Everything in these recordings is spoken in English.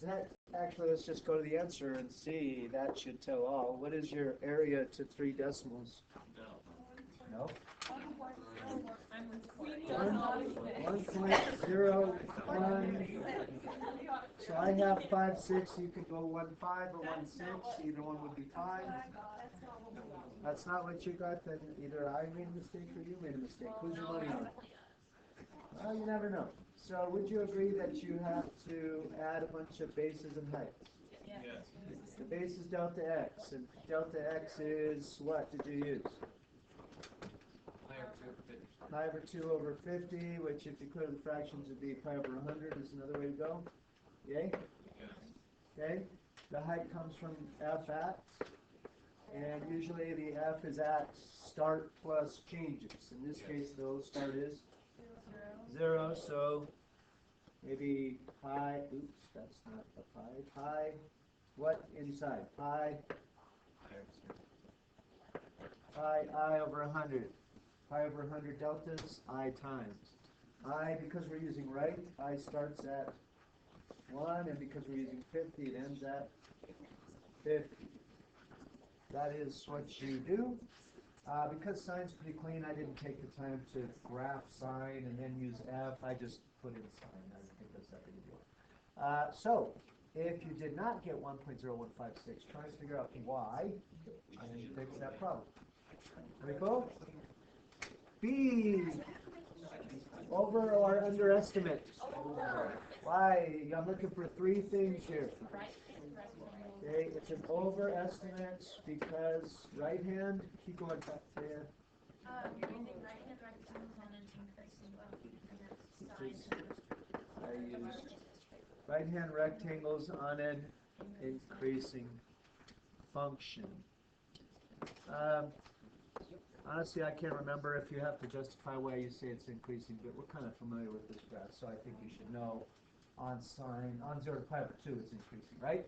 that actually, let's just go to the answer and see. That should tell all. What is your area to 3 decimals? No. 1.01. So I have 5/6. You could go 1.5 or 1/6. Either one would be fine. That's not what you got. Then either I made a mistake or you made a mistake. Who's your money on? Well, you never know. So would you agree that you have to add a bunch of bases and heights? Yes. The base is delta x, and delta x is what did you use? Pi over 2 over 50, which if you clear the fractions would be pi over 100 is another way to go. Yay? Okay. The height comes from f at, and usually the f is at start plus changes. In this case, though, start is 0, so maybe pi, oops, that's not a pi, what inside? Pi I over 100. Pi over 100 deltas, I times. I, because we're using right, I starts at 1, and because we're using 50, it ends at 50. That is what you do. Because sign's pretty clean, I didn't take the time to graph sign and then use F. I just put in sign. I think that's that big a deal. So, if you did not get 1.0156, try to figure out why, and then you fix that problem. Ready, go? B. Over or underestimate? Why? I'm looking for 3 things here. Okay, it's an overestimate because right hand, keep going back to You're using right hand rectangles on an increasing I used right hand rectangles on an increasing function. Honestly, I can't remember if you have to justify why you say it's increasing, but we're kind of familiar with this graph, so I think you should know on 0 to pi over 2 it's increasing, right?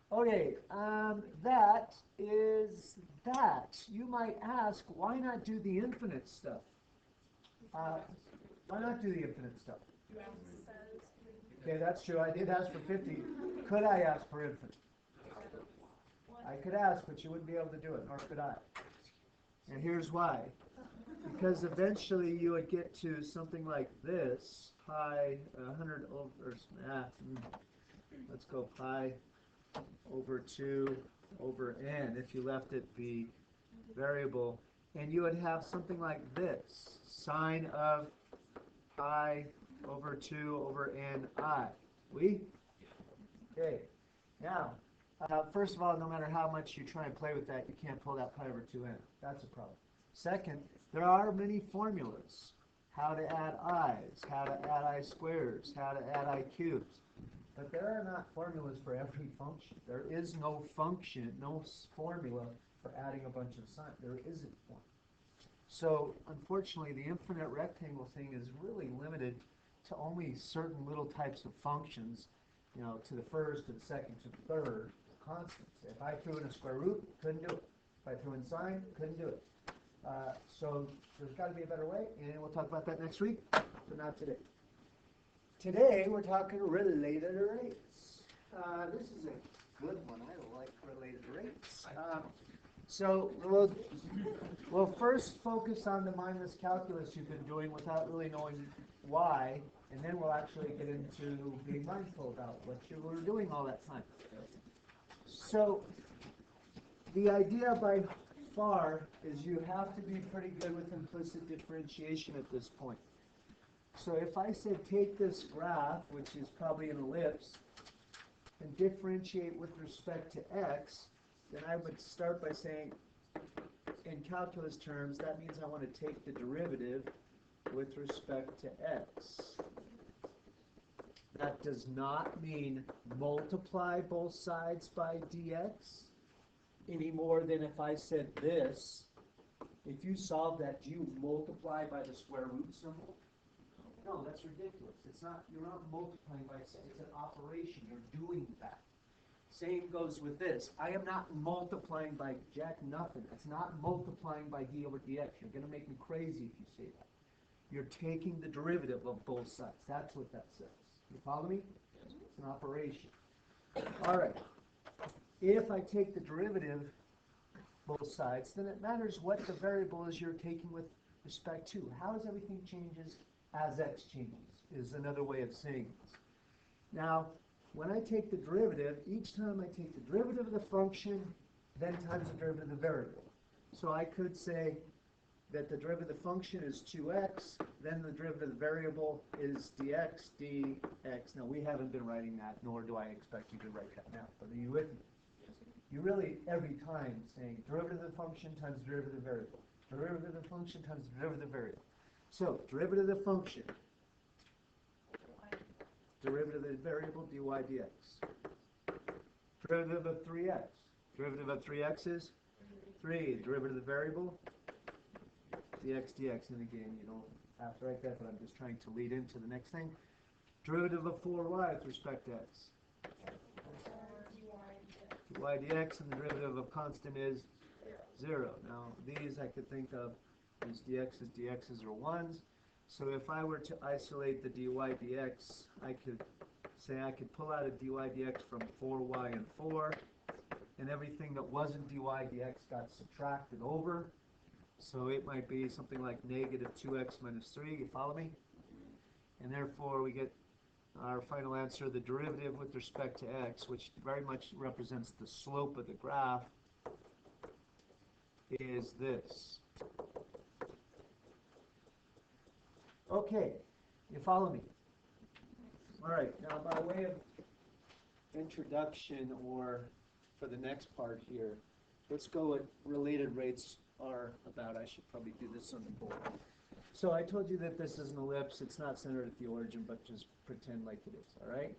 Okay, that is that. You might ask, why not do the infinite stuff? Why not do the infinite stuff? Okay, that's true. I did ask for 50. Could I ask for infinite? I could ask, but you wouldn't be able to do it, nor could I. And here's why. Because eventually you would get to something like this, pi 100 over, let's go pi over 2 over n, if you left it be variable, and you would have something like this, sine of pi over 2 over ni. We? Okay. Now, first of all, no matter how much you try and play with that, you can't pull that pi over 2n. That's a problem. Second, there are many formulas. How to add i's, how to add I squares, how to add I cubes. But there are not formulas for every function. There is no function, no formula for adding a bunch of signs. There isn't one. So, unfortunately, the infinite rectangle thing is really limited to only certain little types of functions, you know, to the first, to the second, to the third, constants. If I threw in a square root, couldn't do it. If I threw in sine, couldn't do it. So there's got to be a better way, and we'll talk about that next week, but not today. Today, we're talking related rates. This is a good one. I like related rates. So we'll first focus on the mindless calculus you've been doing without really knowing why, and then we'll actually get into being mindful about what you were doing all that time. So the idea by far is you have to be pretty good with implicit differentiation at this point. So if I said take this graph, which is probably an ellipse, and differentiate with respect to x, then I would start by saying, in calculus terms, that means I want to take the derivative with respect to x. That does not mean multiply both sides by dx, any more than if I said this. If you solve that, do you multiply by the square root symbol? No, that's ridiculous. It's not. You're not multiplying by. It's an operation. You're doing that. Same goes with this. I am not multiplying by jack nothing. It's not multiplying by d over dx. You're going to make me crazy if you say that. You're taking the derivative of both sides. That's what that says. You follow me? It's an operation. All right. If I take the derivative both sides, then it matters what the variable is you're taking with respect to. How does everything changes as x changes is another way of saying this. Now, when I take the derivative, each time I take the derivative of the function, then times the derivative of the variable. So I could say that the derivative of the function is 2x, then the derivative of the variable is dx, dx. Now, we haven't been writing that, nor do I expect you to write that now, but are you with me? You really, every time, saying derivative of the function times derivative of the variable. Derivative of the function times derivative of the variable. So, derivative of the function, derivative of the variable, dy dx. Derivative of 3x. Derivative of 3x is 3. Derivative of the variable, dx dx. And again, you don't have to write that, but I'm just trying to lead into the next thing. Derivative of 4y with respect to x. dy dx, and the derivative of constant is 0. Now, these I could think of as dx's are 1s. So if I were to isolate the dy dx, I could say I could pull out a dy dx from 4y and 4, and everything that wasn't dy dx got subtracted over. So it might be something like negative 2x minus 3. You follow me? And therefore, we get our final answer, the derivative with respect to x, which very much represents the slope of the graph, is this. Okay, you follow me? All right, now by way of introduction, or for the next part here, let's go what related rates are about. I should probably do this on the board. So I told you that this is an ellipse. It's not centered at the origin, but just pretend like it is, all right?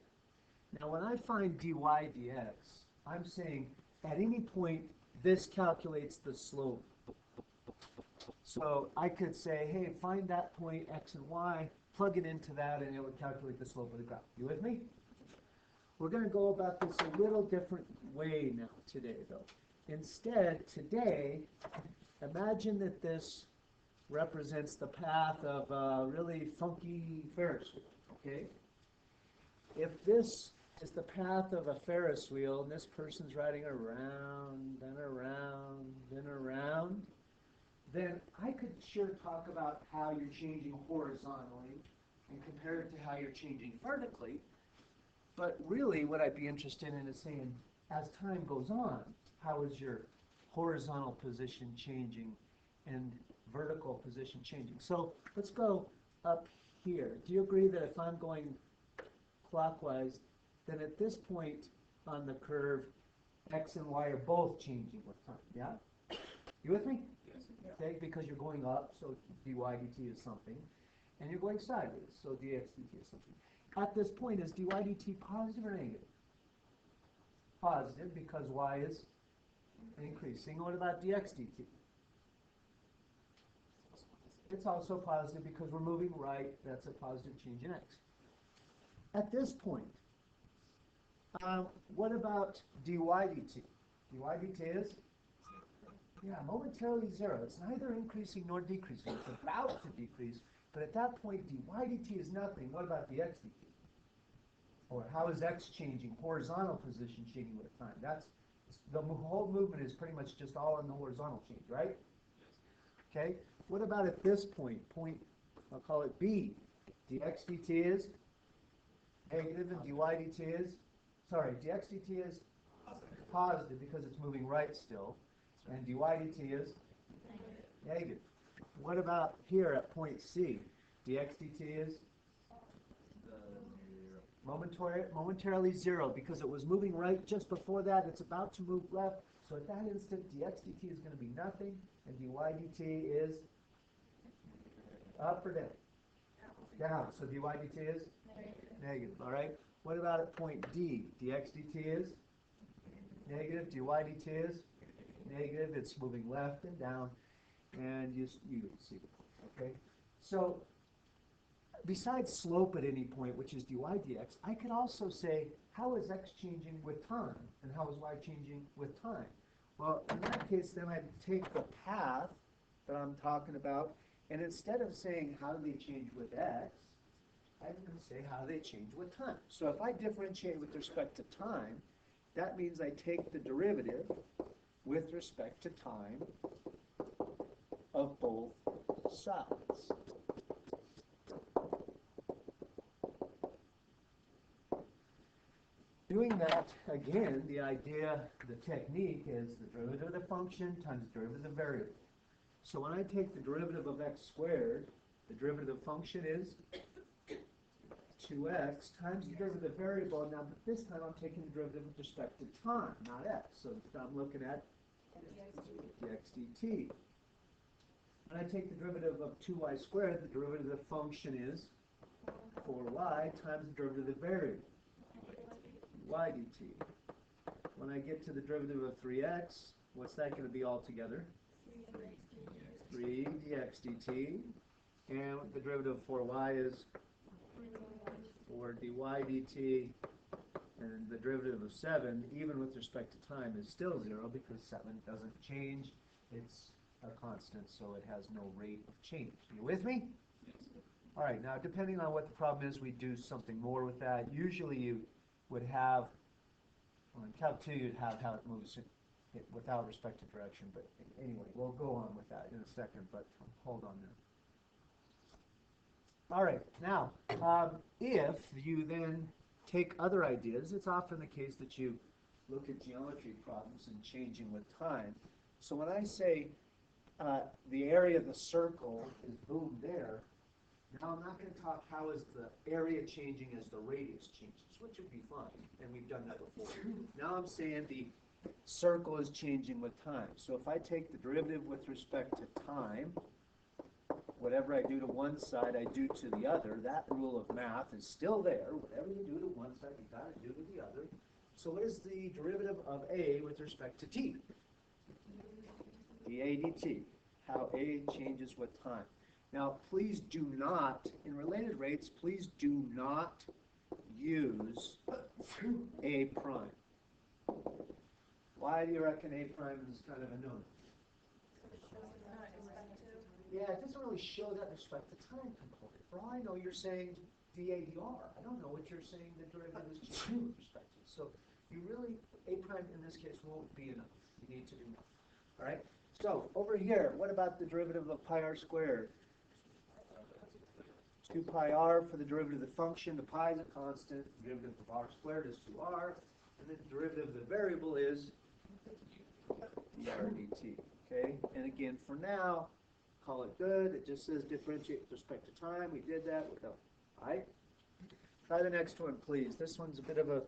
Now when I find dy dx, I'm saying at any point this calculates the slope. So I could say, hey, find that point x and y, plug it into that, and it would calculate the slope of the graph. You with me? We're going to go about this a little different way now today, though. Instead, today, imagine that this represents the path of a really funky Ferris wheel, okay? If this is the path of a Ferris wheel, and this person's riding around and around and around, then I could sure talk about how you're changing horizontally and compare it to how you're changing vertically. But really what I'd be interested in is saying, as time goes on, how is your horizontal position changing and vertical position changing? So let's go up here. Do you agree that if I'm going clockwise, then at this point on the curve, x and y are both changing with time, yeah? You with me? Okay, because you're going up, so dy dt is something, and you're going sideways, so dx dt is something. At this point, is dy dt positive or negative? Positive, because y is increasing. What about dx dt? It's also positive because we're moving right. That's a positive change in x. At this point, what about dy dt? Dy dt is? Yeah, momentarily 0. It's neither increasing nor decreasing. It's about to decrease, but at that point, dy dt is nothing. What about dx dt? Or how is x changing? Horizontal position changing with time. That's the whole movement is pretty much just all in the horizontal change, right? Okay. What about at this point? I'll call it B. dx dt is negative, and dy dt is, sorry, dx dt is positive because it's moving right still. And dy dt is negative. What about here at point C? dx dt is momentarily 0 because it was moving right just before that. It's about to move left. So at that instant, dx dt is going to be nothing, and dy dt is up or down? Down. So dy dt is negative. All right. What about at point D? dx dt is negative. dy dt is negative. It's moving left and down, and you see the point. Okay. So besides slope at any point, which is dy dx, I could also say how is x changing with time, and how is y changing with time. Well, in that case, then I'd take the path that I'm talking about, and instead of saying how do they change with x, I'm going to say how they change with time. So if I differentiate with respect to time, that means I take the derivative with respect to time of both sides. Doing that, again, the idea, the technique is the derivative of the function times the derivative of the variable. So when I take the derivative of x squared, the derivative of the function is 2x times the derivative of the variable. Now, but this time I'm taking the derivative with respect to time, not x. So I'm looking at dx dt. When I take the derivative of 2y squared, the derivative of the function is 4y times the derivative of the variable, y dt. When I get to the derivative of 3x, what's that going to be altogether? 3 dx dt. And the derivative of 4y is 4 dy dt. And the derivative of 7, even with respect to time, is still 0 because 7 doesn't change. It's a constant, so it has no rate of change. You with me? All right, now depending on what the problem is, we do something more with that. Usually you would have, well, in Calc 2, you'd have how it moves without respect to direction. But anyway, we'll go on with that in a second, but hold on there. All right, now, if you then take other ideas, it's often the case that you look at geometry problems and changing with time. So when I say the area of the circle is boom there, now I'm not going to talk how is the area changing as the radius changes, which would be fine, and we've done that before. Now I'm saying the circle is changing with time. So if I take the derivative with respect to time, whatever I do to one side, I do to the other. That rule of math is still there. Whatever you do to one side, you got to do to the other. So what is the derivative of a with respect to t? dA dt. How a changes with time. Now, please do not, in related rates, please do not use a prime. Why do you reckon a prime is kind of a known? Yeah, it doesn't really show that respect to time component. For all I know, you're saying dA dr. I don't know what you're saying the derivative is changing with respect to. So you really, a prime in this case won't be enough. You need to do more. All right? So over here, what about the derivative of pi r squared? 2 pi r for the derivative of the function. The pi is a constant. The derivative of r squared is 2r. And then the derivative of the variable is dr dt. Okay? And again, for now, call it good. It just says differentiate with respect to time. We did that without. All right? Try the next one, please. This one's a bit of a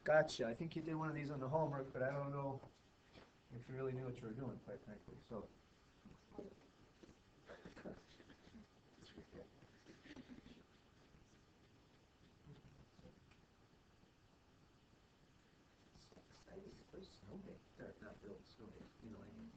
gotcha. I think you did one of these on the homework, but I don't know if you really knew what you were doing, quite frankly. So. Not build snow, you know what I mean.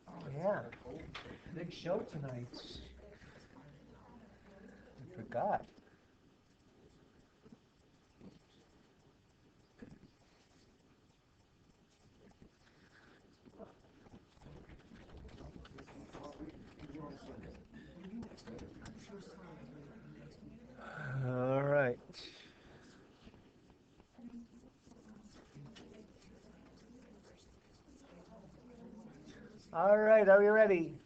Oh yeah, big show tonight. I forgot. All right. All right, are we ready?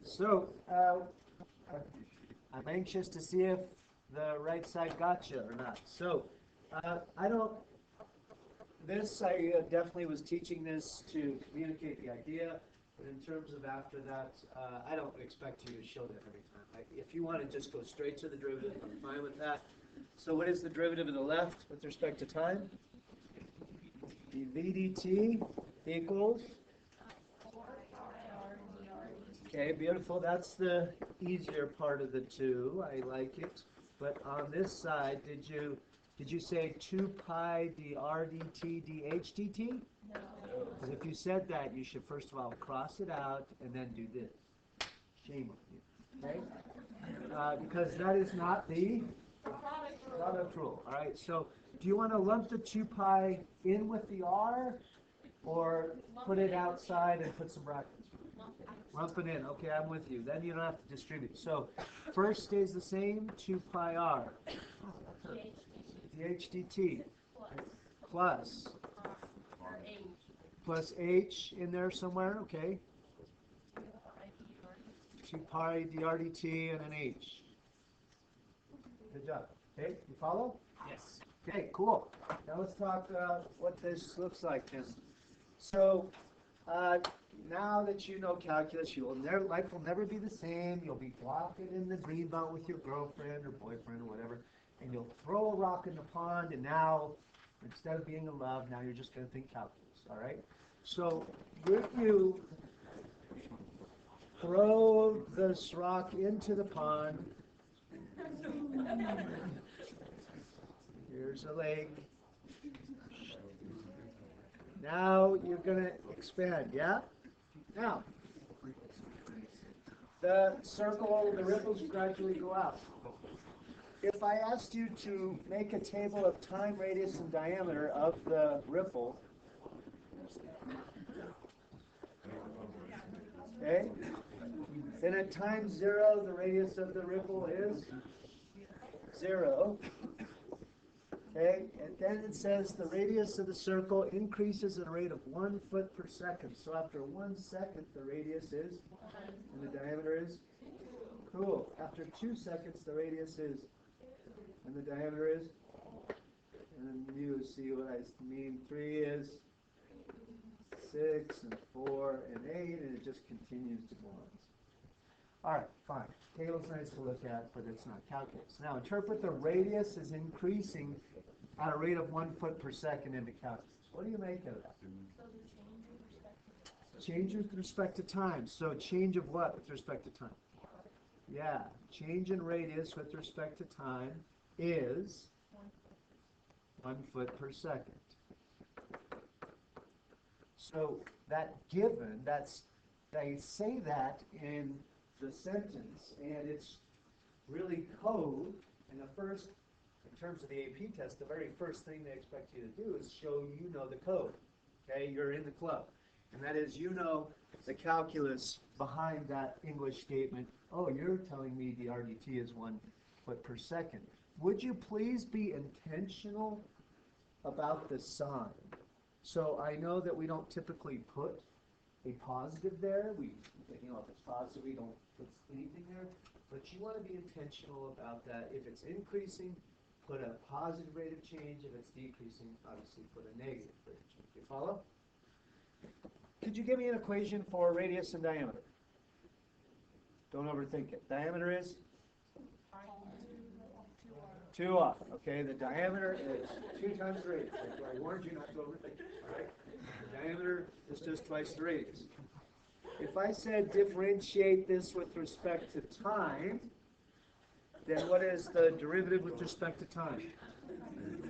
So, I'm anxious to see if the right side gotcha or not. So, I definitely was teaching this to communicate the idea, but in terms of after that, I don't expect you to show that every time. If you want to just go straight to the derivative, I'm fine with that. So what is the derivative of the left with respect to time? dv dt equals? Okay, beautiful. That's the easier part of the two. I like it. But on this side, did you say 2 pi dr dt dh dt? No. Because if you said that, you should first of all cross it out and then do this. Shame on you. Okay? Because that is not the product rule. All right. So do you want to lump the 2 pi in with the r, or put it outside and put some brackets? Lump it in. Okay, I'm with you. Then you don't have to distribute. So first stays the same, 2 pi r. dH dt plus h in there somewhere, okay? 2 pi dr dt and an h. Good job. Okay, you follow? Yes. Okay, cool. Now let's talk what this looks like then. So now that you know calculus, you will never, life will never be the same. You'll be walking in the greenbelt with your girlfriend or boyfriend or whatever, and you'll throw a rock in the pond, and now, instead of being in love, now you're just going to think calculus, all right? So if you throw this rock into the pond, here's a lake. Now you're going to expand, yeah? Now, the circle, the ripples gradually go out. If I asked you to make a table of time, radius, and diameter of the ripple, okay, then at time 0, the radius of the ripple is 0. Okay, and then it says the radius of the circle increases at a rate of 1 foot per second. So after 1 second, the radius is, and the diameter is, cool. After 2 seconds, the radius is, and the diameter is, and then you see what I mean. 3 is 6, and 4, and 8, and it just continues to go on. All right, fine. Table's nice to look at, but it's not calculus. Now, interpret the radius is increasing at a rate of 1 foot per second into calculus. What do you make of that? Change with respect to time. So change of what with respect to time? Yeah, change in radius with respect to time is 1 foot per second. So that given, they say that in the sentence, and it's really code. And the first, in terms of the AP test, the very first thing they expect you to do is show you know the code. Okay, you're in the club. And that is, you know the calculus behind that English statement. Oh, you're telling me the RDT is 1 foot per second. Would you please be intentional about the sign? So I know that we don't typically put a positive there. We, if it's positive, we don't put anything there. But you want to be intentional about that. If it's increasing, put a positive rate of change. If it's decreasing, obviously put a negative rate of change. You follow? Could you give me an equation for radius and diameter? Don't overthink it. Diameter is 2r. Okay, the diameter is 2 times the radius. I warned you not to overthink it. All right? The diameter is just twice the radius. If I said differentiate this with respect to time, then what is the derivative with respect to time?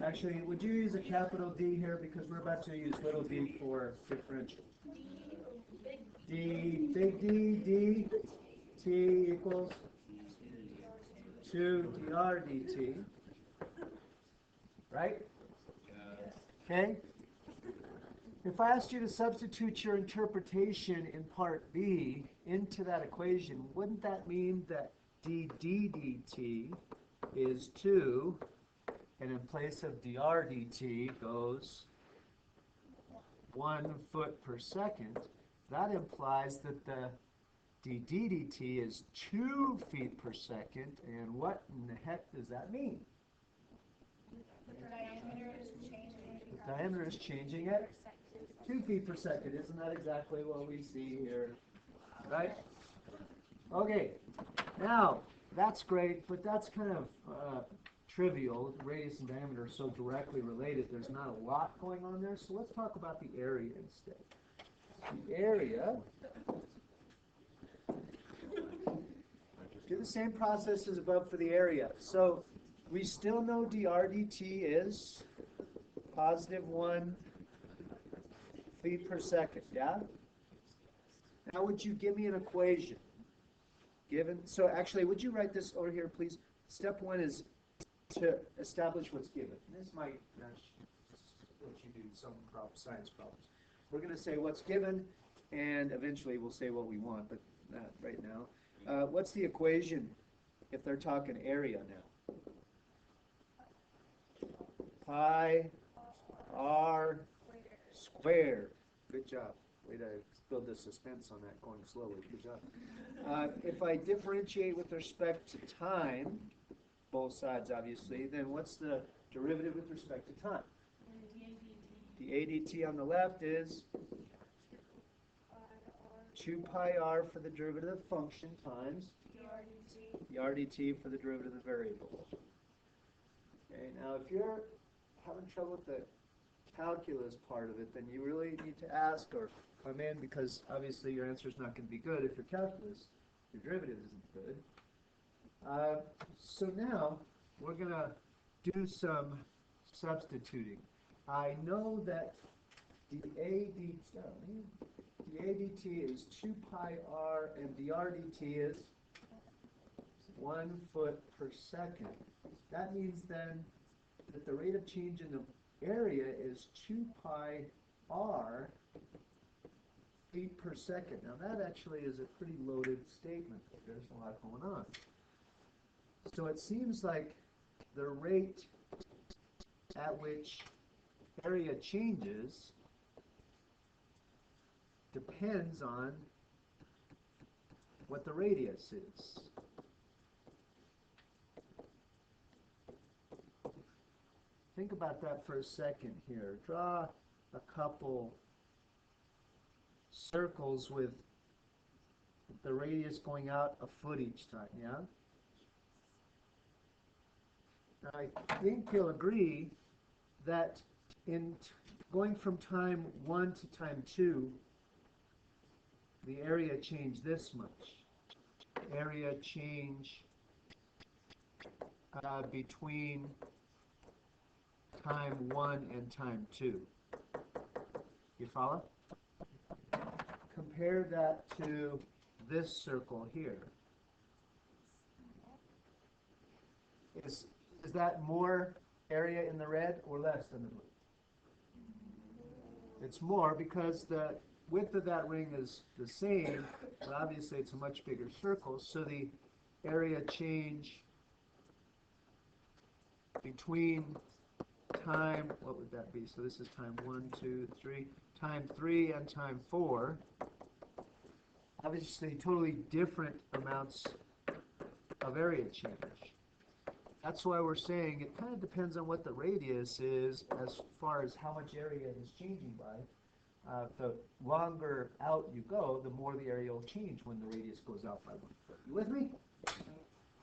Actually, would you use a capital D here, because we're about to use little d for differential. D, big D, t equals 2 dr dt. Right? Okay? If I asked you to substitute your interpretation in part B into that equation, wouldn't that mean that d dt is 2, and in place of dr dt goes 1 foot per second? That implies that the d dt is 2 feet per second, and what in the heck does that mean? The diameter is changing at 2 feet per second. Isn't that exactly what we see here? Right? Okay. Now, that's great, but that's kind of trivial. Radius and diameter are so directly related. There's not a lot going on there. So let's talk about the area instead. The area, do the same process as above for the area. So we still know dr dt is positive 1 feet per second, yeah? Now would you give me an equation? So actually, would you write this over here, please? Step 1 is to establish what's given. This might match what you do some science problems. We're going to say what's given, and eventually we'll say what we want, but not right now. What's the equation if they're talking area now? Pi r squared. Good job. Way to build the suspense on that, going slowly. Good job. If I differentiate with respect to time, both sides obviously, then what's the derivative with respect to time? The ADT on the left is 2 pi r for the derivative of the function times the RDT for the derivative of the variable. Okay, now if you're having trouble with the calculus part of it, then you really need to ask or come in, because obviously your answer is not going to be good if your calculus, your derivative isn't good. So now we're going to do some substituting. I know that the ADT is 2 pi r and the RDT is 1 foot per second. That means then that the rate of change in the area is 2 pi r feet per second. Now that actually is a pretty loaded statement. There's a lot going on. So it seems like the rate at which area changes depends on what the radius is. Think about that for a second here. Draw a couple circles with the radius going out a foot each time, yeah? Now, I think you'll agree that in going from time 1 to time 2, the area changed this much. Area change between time 1 and time 2. You follow? Compare that to this circle here. Is that more area in the red or less than the blue? It's more, because the width of that ring is the same, but obviously it's a much bigger circle, so the area change between time, what would that be? So this is time 1, 2, 3, time 3 and time 4. Obviously totally different amounts of area change. That's why we're saying it kind of depends on what the radius is as far as how much area it is changing by. The longer out you go, the more the area will change when the radius goes out by 1 foot. You with me?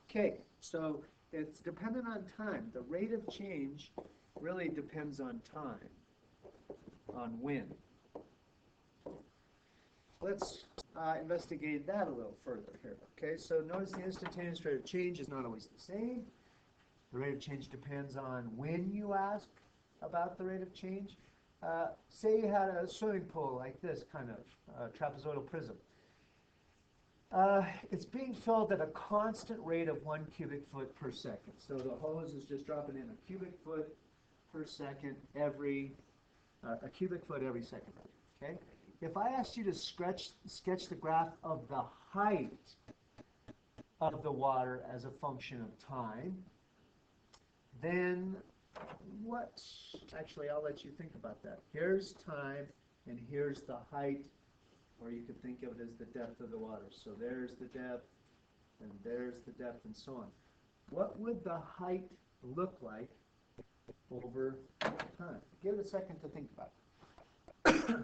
Okay, so it's dependent on time. The rate of change really depends on time, on when. Let's investigate that a little further here. Okay, so notice the instantaneous rate of change is not always the same. The rate of change depends on when you ask about the rate of change. Say you had a swimming pool like this, kind of trapezoidal prism. It's being filled at a constant rate of 1 cubic foot per second. So the hose is just dropping in a cubic foot per second every second. Okay. If I asked you to sketch the graph of the height of the water as a function of time, then actually I'll let you think about that. Here's time and here's the height, or you could think of it as the depth of the water. So there's the depth and there's the depth and so on. What would the height look like over time? Give it a second to think about it.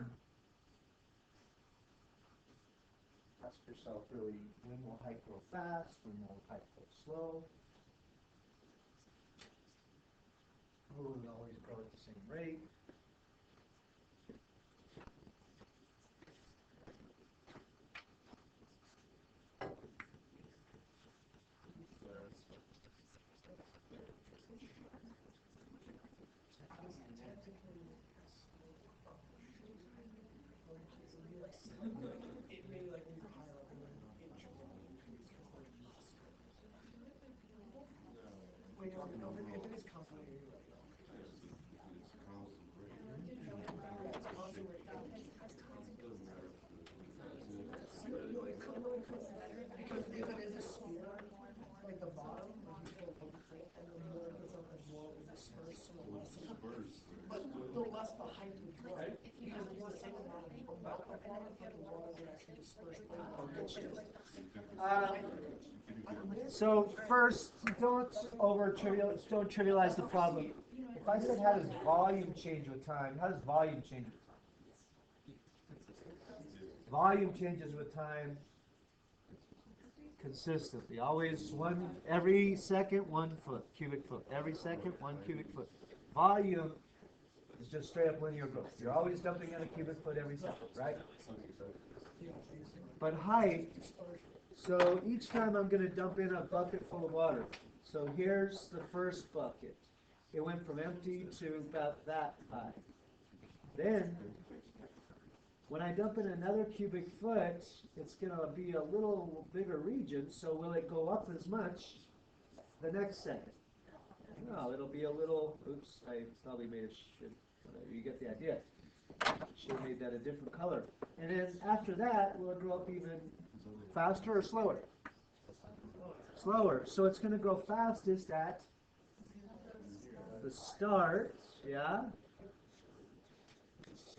Ask yourself really, when will height grow fast? When will height grow slow? Will it always grow at the same rate? Because if it is a sphere, like the bottom, like you feel comfortable, and the more it goes up, the more it disperses, so the less but the less the height would grow. Because it's the same amount of amount of water, but the water would actually disperse. So first, don't trivialize the problem. If I said how does volume change with time, how does volume change with time? Volume changes with time consistently. Always every second, 1 foot, cubic foot. Every second, 1 cubic foot. Volume is just straight up linear growth. You're always dumping in a cubic foot every second, right? But height, so each time I'm going to dump in a bucket full of water. So here's the first bucket. It went from empty to about that high. Then, when I dump in another cubic foot, it's going to be a little bigger region, so will it go up as much the next second? No, it'll be a little, oops, I probably made whatever, you get the idea. Should have made that a different color. And then after that, will it grow up even faster or slower? Slower. So it's going to grow fastest at the start, yeah?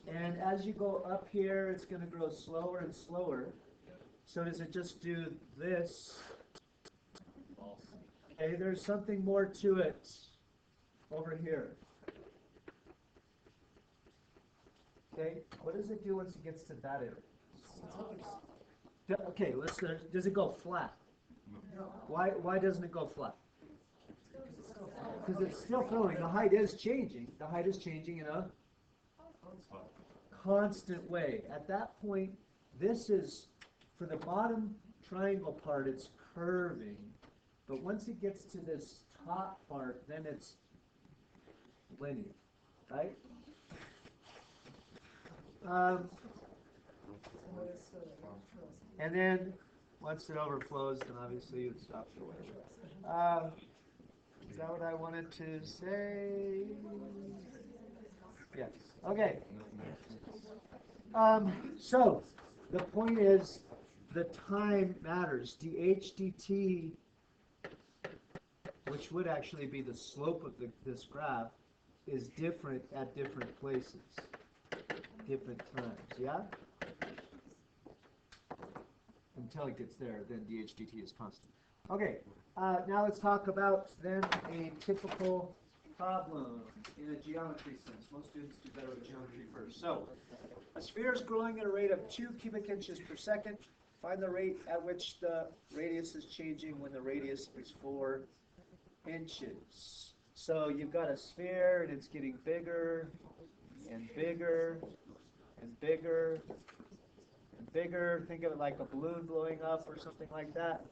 And as you go up here, it's going to grow slower and slower. So does it just do this? Okay, there's something more to it over here. Okay, what does it do once it gets to that area? Okay, does it go flat? Why doesn't it go flat? Because it's still filling. The height is changing. The height is changing in a constant way. At that point, this is, for the bottom triangle part, it's curving. But once it gets to this top part, then it's linear, right? And then, once it overflows, then obviously it stops or whatever. Is that what I wanted to say? Yes. Okay. So, the point is, the time matters. dH dt, which would actually be the slope of this graph, is different at different places, different times, yeah? Until it gets there, then dH dt is constant. Okay, now let's talk about then a typical problem in a geometry sense. Most students do better with geometry first. So, a sphere is growing at a rate of 2 cubic inches per second. Find the rate at which the radius is changing when the radius is 4 inches. So you've got a sphere and it's getting bigger and bigger and bigger and bigger. Think of it like a balloon blowing up or something like that.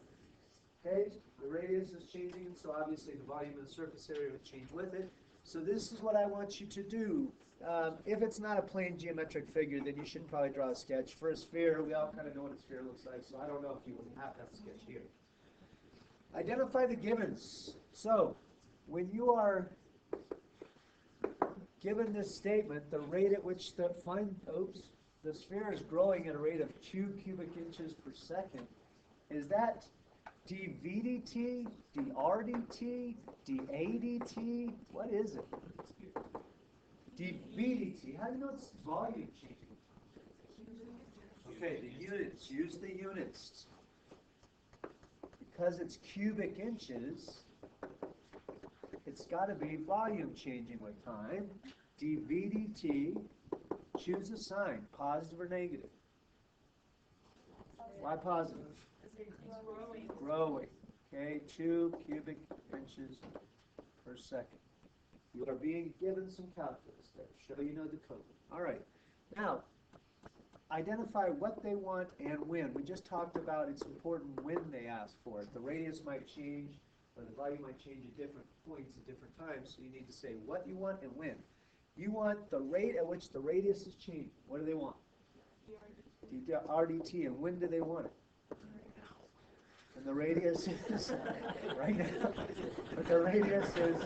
Okay, the radius is changing, so obviously the volume of the surface area will change with it. So this is what I want you to do. If it's not a plain geometric figure, then you should probably draw a sketch. For a sphere, we all kind of know what a sphere looks like, so I don't know if you would have to have a sketch here. Identify the givens. So, when you are given this statement, the rate at which the sphere is growing at a rate of 2 cubic inches per second, is that dV dt, dr dt, dA dt? What is it? dV dt. How do you know it's volume changing? Okay, the units. Use the units. Because it's cubic inches, it's got to be volume changing with time. dV dt, choose a sign, positive or negative. Why positive? Growing. Okay, 2 cubic inches per second. You are being given some calculus there. Show you know the code. All right. Now, identify what they want and when. We just talked about it's important when they ask for it. The radius might change, or the volume might change at different points at different times, so you need to say what you want and when. You want the rate at which the radius is changing. What do they want? RDT. And when do they want it? And the radius is, right now, but the radius is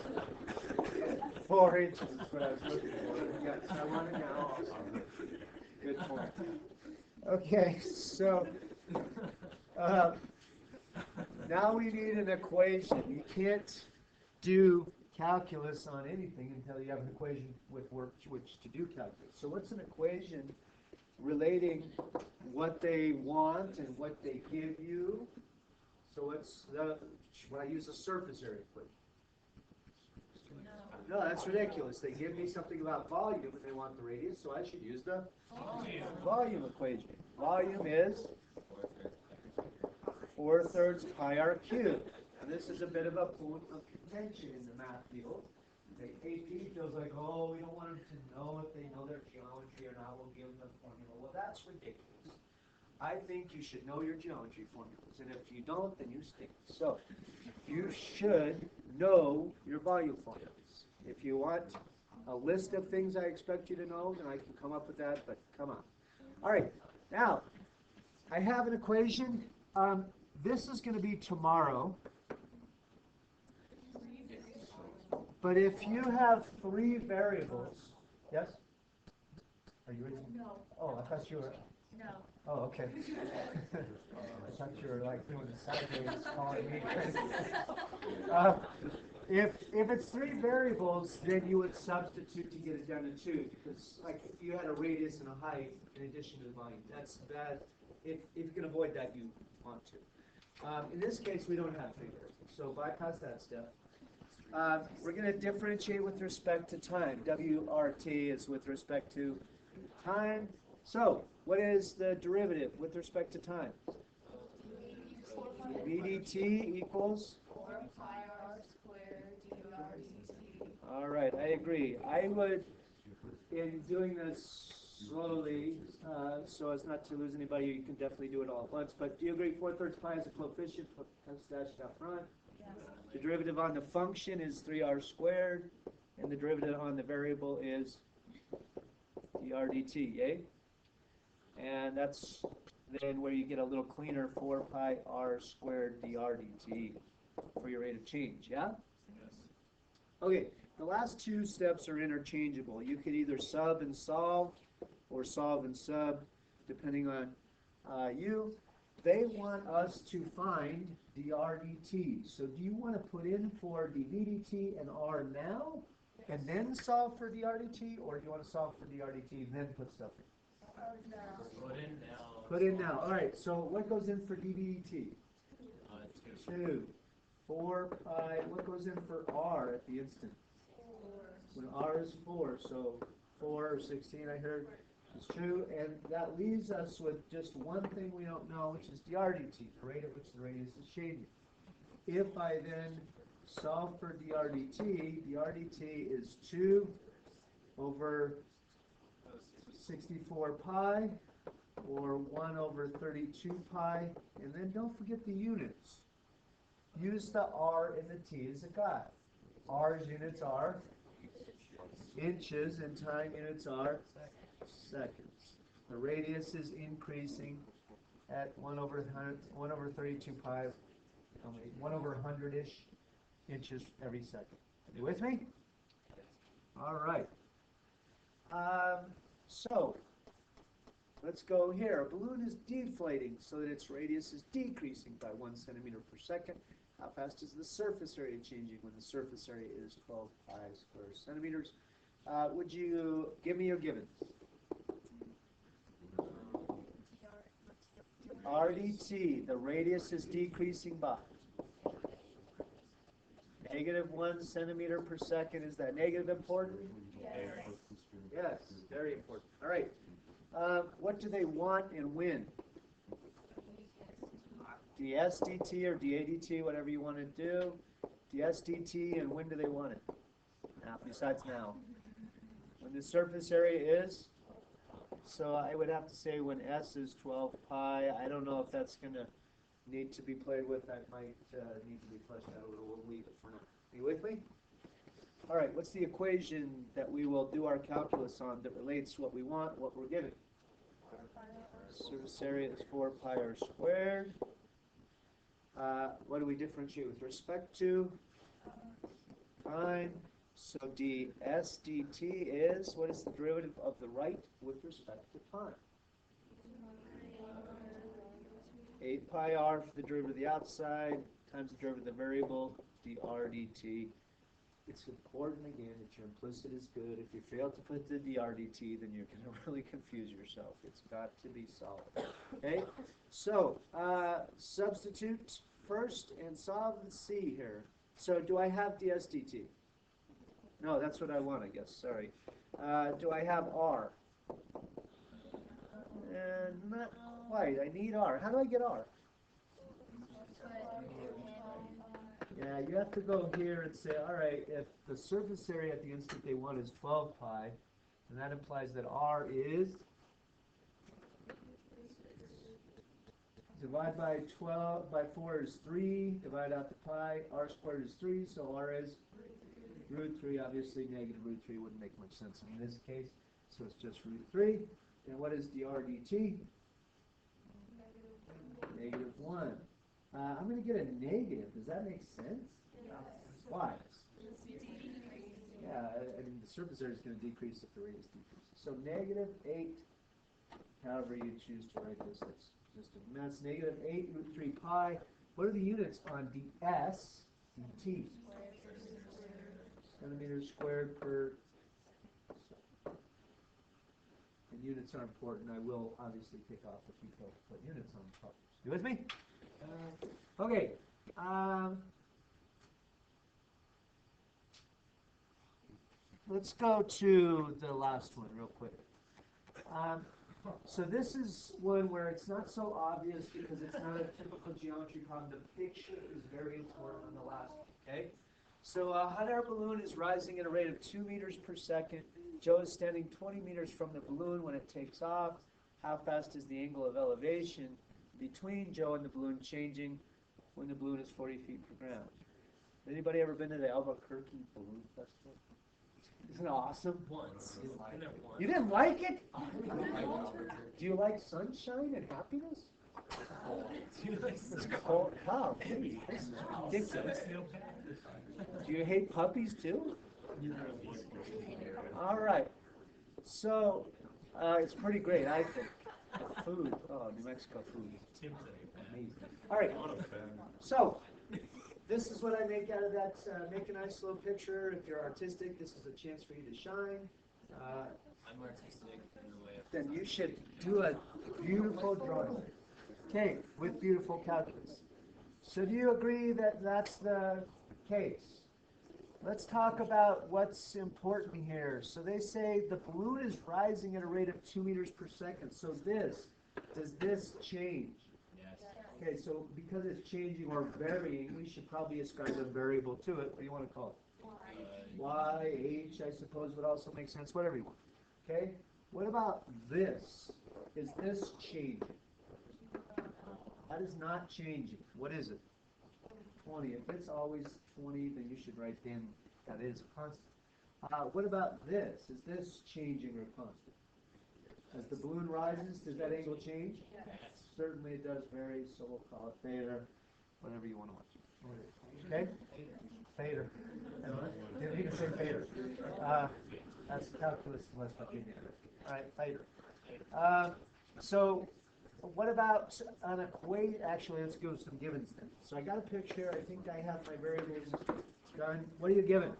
4 inches, is what I was looking for. Yes, I want it now also. Good point. Okay, so, uh, now we need an equation. You can't do calculus on anything until you have an equation with which to do calculus. So what's an equation relating what they want and what they give you? So what's when I use a surface area equation? No, that's ridiculous. They give me something about volume and they want the radius, so I should use the volume equation. Volume is 4/3 pi r cubed. And this is a bit of a point of contention in the math field. The AP feels like, oh, we don't want them to know if they know their geometry or not. We'll give them the formula. Well, that's ridiculous. I think you should know your geometry formulas. And if you don't, then you stink. So you should know your volume formulas. If you want a list of things I expect you to know, then I can come up with that, but come on. All right, now, I have an equation. This is going to be tomorrow. But if you have 3 variables, yes? Are you ready? No. Oh, I thought you were. No. Oh, okay. I thought you were like doing the sideways calling me. If it's 3 variables, then you would substitute to get it down to 2, because like if you had a radius and a height in addition to the volume, that's bad. If you can avoid that, you want to. In this case, we don't have 3 variables, so bypass that step. We're going to differentiate with respect to time. WRT is with respect to time. So, what is the derivative with respect to time? VDT equals? 4 pi r squared dr dt. All right, I agree. I would, in doing this slowly, so as not to lose anybody, you can definitely do it all at once. But do you agree 4/3 pi is a coefficient? That's dashed out front. Yes. The derivative on the function is 3r squared, and the derivative on the variable is dr dt, yay? And that's then where you get a little cleaner 4 pi r squared dr dt for your rate of change, yeah? Yes. Okay, the last 2 steps are interchangeable. You could either sub and solve, or solve and sub, depending on you. They want us to find dr dt. So do you want to put in for dv dt and r now, and then solve for dr dt, or do you want to solve for dr dt and then put stuff in? Put in now. Put in now. All right, so what goes in for dv dt? 2. 2. 4 pi, what goes in for r at the instant? 4. When r is 4, so 4 or 16 I heard is true, and that leaves us with just one thing we don't know, which is dr dt, the rate at which the radius is changing. If I then solve for dr dt is 2 over 64 pi, or 1 over 32 pi, and then don't forget the units. Use the r and the t as a guide. R's units are inches, and time units are seconds. The radius is increasing at 1 over 32 pi, 1 over 100-ish inches every second. You with me? All right. So, let's go here. A balloon is deflating so that its radius is decreasing by 1 centimeter per second. How fast is the surface area changing when the surface area is 12 pi square centimeters? Would you give me your givens? RDT, the radius is decreasing by -1 centimeter per second. Is that negative important? Yes. Yes, very important. All right. What do they want and when? dsdt or dadt, whatever you want to do. dsdt, and when do they want it? Now, besides now. When the surface area is? So I would have to say when s is 12 pi. I don't know if that's going to need to be played with. That might need to be fleshed out a little. We'll leave it for now. Are you with me? All right, what's the equation that we will do our calculus on that relates to what we want, what we're given? Surface area is 4 pi r squared. What do we differentiate with respect to? Time. So ds dt is, what is the derivative of the right with respect to time? 8 pi r for the derivative of the outside times the derivative of the variable, dr dt. It's important, again, that your implicit is good. If you fail to put the dr dt, then you're going to really confuse yourself. It's got to be solid. Okay? So, substitute first and solve the c here. So, do I have ds dt? No, that's what I want, I guess. Sorry. Do I have r? Not quite. I need r. How do I get r? Yeah, you have to go here and say, all right, if the surface area at the instant they want is 12 pi, then that implies that r is, divide by 12, by 4 is 3, divide out the pi, r squared is 3, so r is root 3. Obviously, negative root 3 wouldn't make much sense in this case, so it's just root 3. And what is dr dt? Negative 1. I'm going to get a negative. Does that make sense? Why? Yeah, I mean, the surface area is going to decrease if the radius decreases. So negative 8, however you choose to write this, that's just a mess. Negative 8 root 3 pi. What are the units on ds dt? Centimeters squared per. And units are important. I will obviously take off if you don't put units on the problems. You with me? Okay. Let's go to the last one real quick. So this is one where it's not so obvious because it's not a typical geometry problem. The picture is very important on the last one, okay? So a hot air balloon is rising at a rate of 2 meters per second. Joe is standing 20 meters from the balloon when it takes off. How fast is the angle of elevation between Joe and the balloon changing when the balloon is 40 feet per ground? Anybody ever been to the Albuquerque Balloon Festival? Isn't it awesome? Once. You didn't like it? Do you like sunshine and happiness? It's cold. Wow, geez, this is ridiculous. Do you hate puppies too? All right. So, it's pretty great, I think. The food. Oh, New Mexico food is amazing. All right. So, this is what I make out of that. Make a nice little picture. If you're artistic, this is a chance for you to shine. I'm artistic in the way of. Then you should do a beautiful drawing. Okay, with beautiful calculus. So do you agree that that's the case? Let's talk about what's important here. So they say the balloon is rising at a rate of 2 meters per second. So does this change? Yes. Okay, so because it's changing or varying, we should probably ascribe a variable to it. What do you want to call it? Y, H, I suppose would also make sense, whatever you want. Okay? What about this? Is this changing? That is not changing. What is it? 20. If it's always 20, then you should write in that is constant. What about this? Is this changing or constant? As the balloon rises, does that angle change? Yes. Certainly it does vary, so we'll call it theta, whatever you want to watch. Okay? Theta. Didn't mean to say theta. That's calculus West Virginia. All right, theta. So what about an equation? Actually, let's go with some givens then. So I got a picture. I think I have my variables done. What are you given?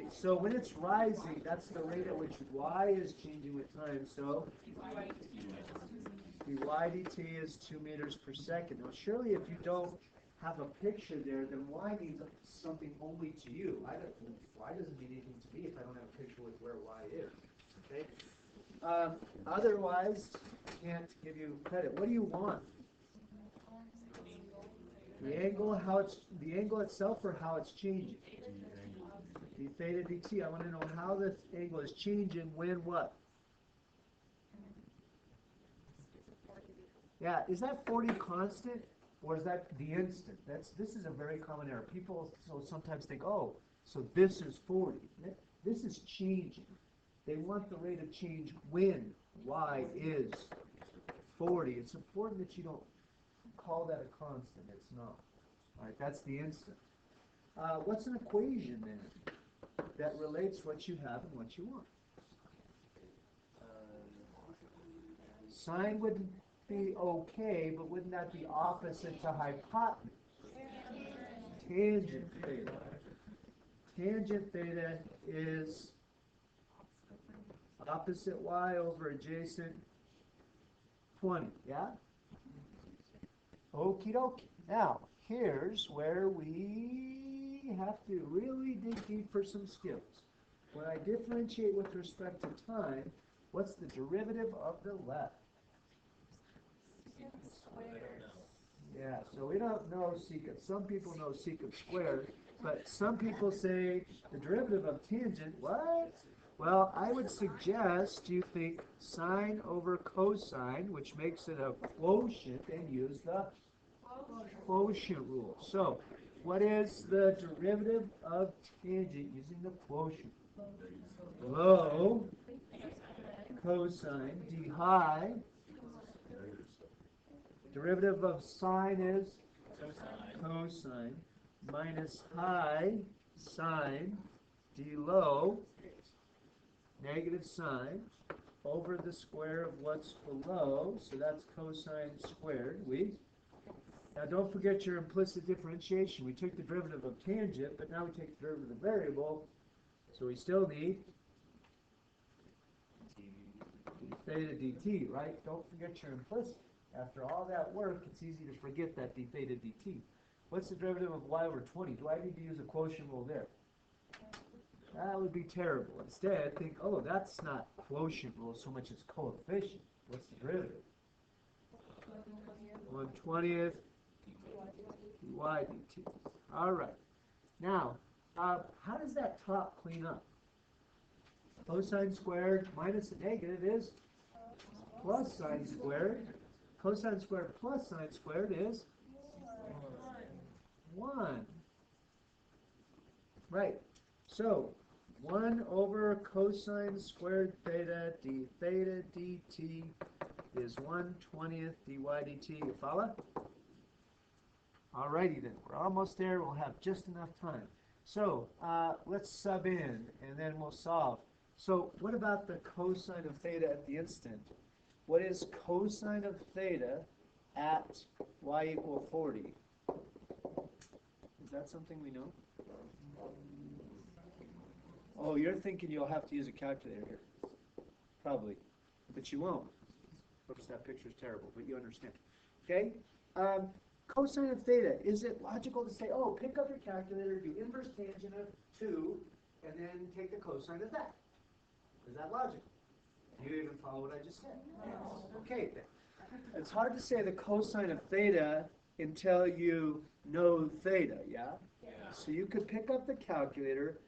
So when it's rising, that's the rate at which y is changing with time. So dy dt is 2 meters per second. Now, surely if you don't have a picture there, then y means something only to you. Y doesn't mean anything to me if I don't have a picture with where y is. Okay. Otherwise, can't give you credit. What do you want? The angle, the angle itself, or how it's changing. D theta dt. I want to know how this angle is changing when what? Yeah, is that 40 constant or is that the instant? This is a very common error. People sometimes think, oh, so this is 40. This is changing. They want the rate of change when y is 40. It's important that you don't call that a constant. It's not. All right, that's the instant. What's an equation then that relates what you have and what you want? Sine would be okay, but wouldn't that be opposite to hypotenuse? Tangent theta. Tangent theta is opposite y over adjacent 20, yeah? Okie dokie. Now, here's where we have to really dig deep for some skills. When I differentiate with respect to time, what's the derivative of the left? Yeah, so we don't know secant. Some people know secant squared, but some people say the derivative of tangent, what? Well, I would suggest you think sine over cosine, which makes it a quotient, and use the quotient rule. So, what is the derivative of tangent using the quotient? Low cosine d high. Derivative of sine is cosine minus high sine d low negative sine over the square of what's below, so that's cosine squared. Now don't forget your implicit differentiation. We took the derivative of tangent, but now we take the derivative of the variable, so we still need d theta dt, right? Don't forget your implicit. After all that work, it's easy to forget that d theta dt. What's the derivative of y over 20? Do I need to use a quotient rule there? That would be terrible. Instead, think, oh, that's not quotient rule so much as coefficient. What's the derivative? 1/20th dy dt. All right. Now, how does that top clean up? Cosine squared minus a negative is plus sine squared. Cosine squared plus sine squared is 1. Right. So, 1 over cosine squared theta d theta dt is 1/20th dy dt. You follow? Alrighty then. We're almost there. We'll have just enough time. So, let's sub in, and then we'll solve. So, what about the cosine of theta at the instant? What is cosine of theta at y equal 40? Is that something we know? Oh, you're thinking you'll have to use a calculator here. Probably. But you won't. Oops, that picture's terrible, but you understand. Okay? Cosine of theta, is it logical to say, oh, pick up your calculator, do inverse tangent of 2, and then take the cosine of that? Is that logical? Do you even follow what I just said? Okay, then. It's hard to say the cosine of theta until you know theta, yeah? So you could pick up the calculator,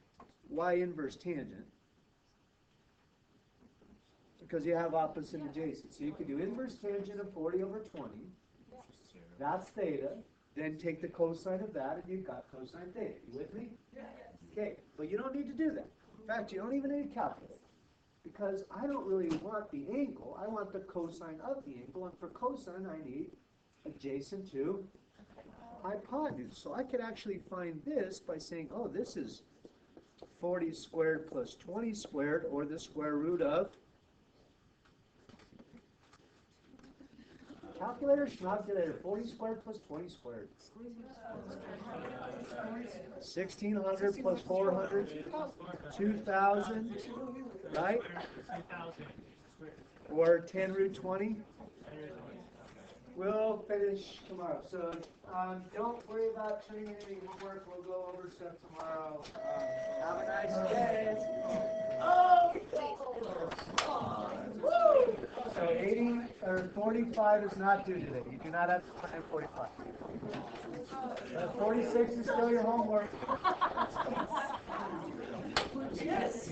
y inverse tangent, because you have opposite and adjacent. So you could do inverse tangent of 40 over 20. That's theta. Then take the cosine of that, and you've got cosine theta. You with me? Okay, but you don't need to do that. In fact, you don't even need a calculator. Because I don't really want the angle, I want the cosine of the angle, and for cosine I need adjacent to hypotenuse. So I could actually find this by saying, oh, this is 40 squared plus 20 squared, or the square root of calculator, schmalculator, 40 squared plus 20 squared. 1600 plus 400, 2000, right? Or 10 root 20. We'll finish tomorrow. So don't worry about turning in any homework. We'll go over stuff tomorrow. Have a nice day. So 80 or 45 is not due today. You do not have to plan 45. 46 is still your homework. Yes.